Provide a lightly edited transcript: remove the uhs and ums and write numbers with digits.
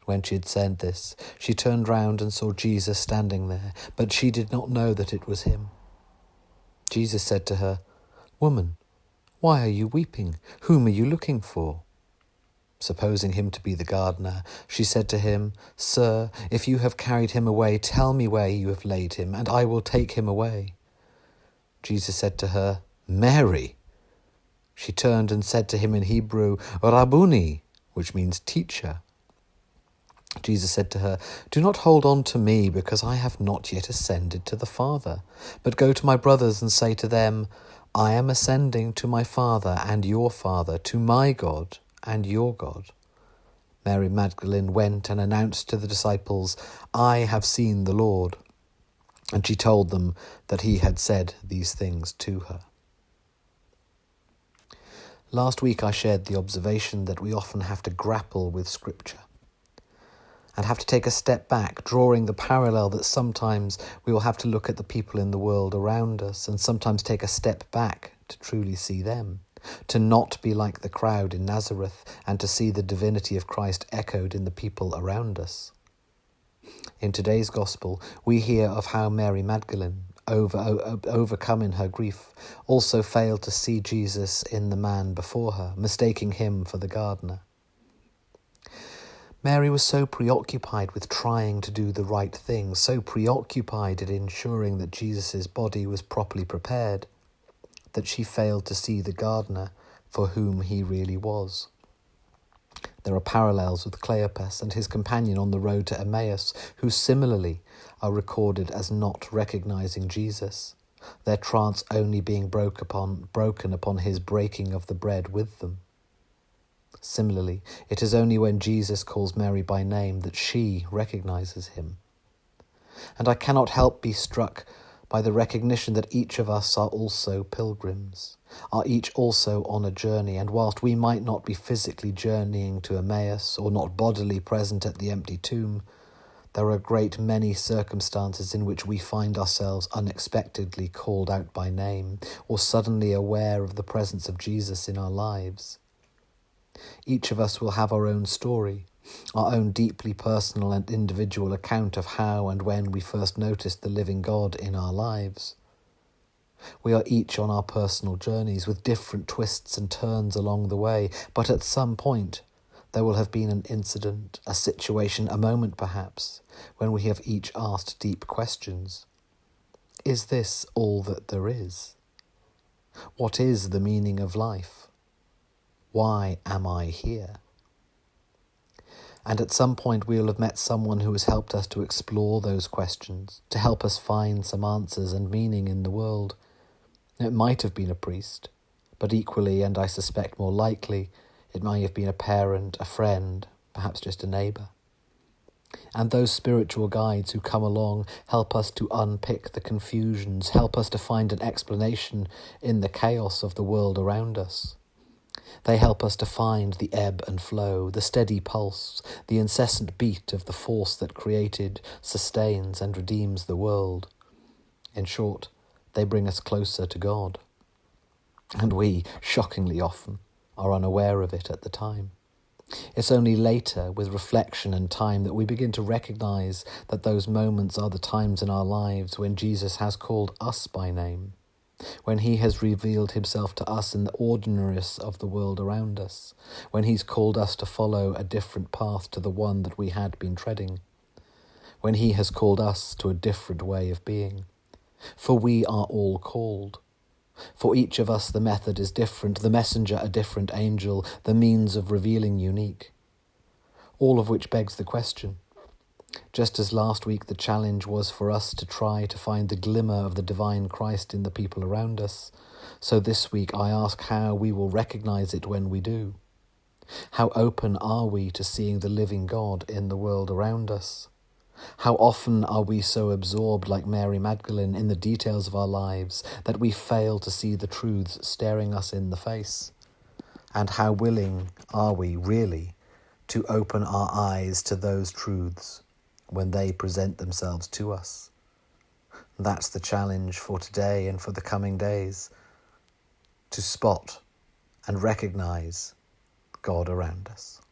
When she had said this, she turned round and saw Jesus standing there, but she did not know that it was him. Jesus said to her, "Woman, why are you weeping? Whom are you looking for?" Supposing him to be the gardener, she said to him, "Sir, if you have carried him away, tell me where you have laid him, and I will take him away." Jesus said to her, "Mary." She turned and said to him in Hebrew, "Rabboni," which means teacher. Jesus said to her, "Do not hold on to me, because I have not yet ascended to the Father. But go to my brothers and say to them, I am ascending to my Father and your Father, to my God and your God." Mary Magdalene went and announced to the disciples, "I have seen the Lord." And she told them that he had said these things to her. Last week I shared the observation that we often have to grapple with Scripture and have to take a step back, drawing the parallel that sometimes we will have to look at the people in the world around us and sometimes take a step back to truly see them, to not be like the crowd in Nazareth and to see the divinity of Christ echoed in the people around us. In today's Gospel, we hear of how Mary Magdalene, overcome in her grief, also failed to see Jesus in the man before her, mistaking him for the gardener. Mary was so preoccupied with trying to do the right thing, so preoccupied in ensuring that Jesus' body was properly prepared, that she failed to see the gardener for whom he really was. There are parallels with Cleopas and his companion on the road to Emmaus, who similarly are recorded as not recognizing Jesus, their trance only being broken upon his breaking of the bread with them. Similarly, it is only when Jesus calls Mary by name that she recognizes him. And I cannot help be struck by the recognition that each of us are also pilgrims, are each also on a journey, and whilst we might not be physically journeying to Emmaus or not bodily present at the empty tomb, there are a great many circumstances in which we find ourselves unexpectedly called out by name or suddenly aware of the presence of Jesus in our lives. Each of us will have our own story, our own deeply personal and individual account of how and when we first noticed the living God in our lives. We are each on our personal journeys with different twists and turns along the way, but at some point there will have been an incident, a situation, a moment perhaps, when we have each asked deep questions. Is this all that there is? What is the meaning of life? Why am I here? And at some point we will have met someone who has helped us to explore those questions, to help us find some answers and meaning in the world. It might have been a priest, but equally, and I suspect more likely, it might have been a parent, a friend, perhaps just a neighbour. And those spiritual guides who come along help us to unpick the confusions, help us to find an explanation in the chaos of the world around us. They help us to find the ebb and flow, the steady pulse, the incessant beat of the force that created, sustains and redeems the world. In short, they bring us closer to God. And we, shockingly often, are unaware of it at the time. It's only later, with reflection and time, that we begin to recognise that those moments are the times in our lives when Jesus has called us by name, when he has revealed himself to us in the ordinariness of the world around us, when he's called us to follow a different path to the one that we had been treading, when he has called us to a different way of being. For we are all called. For each of us the method is different, the messenger a different angel, the means of revealing unique. All of which begs the question, just as last week the challenge was for us to try to find the glimmer of the divine Christ in the people around us, so this week I ask how we will recognise it when we do. How open are we to seeing the living God in the world around us? How often are we so absorbed, like Mary Magdalene, in the details of our lives that we fail to see the truths staring us in the face? And how willing are we really to open our eyes to those truths when they present themselves to us? That's the challenge for today and for the coming days, to spot and recognise God around us.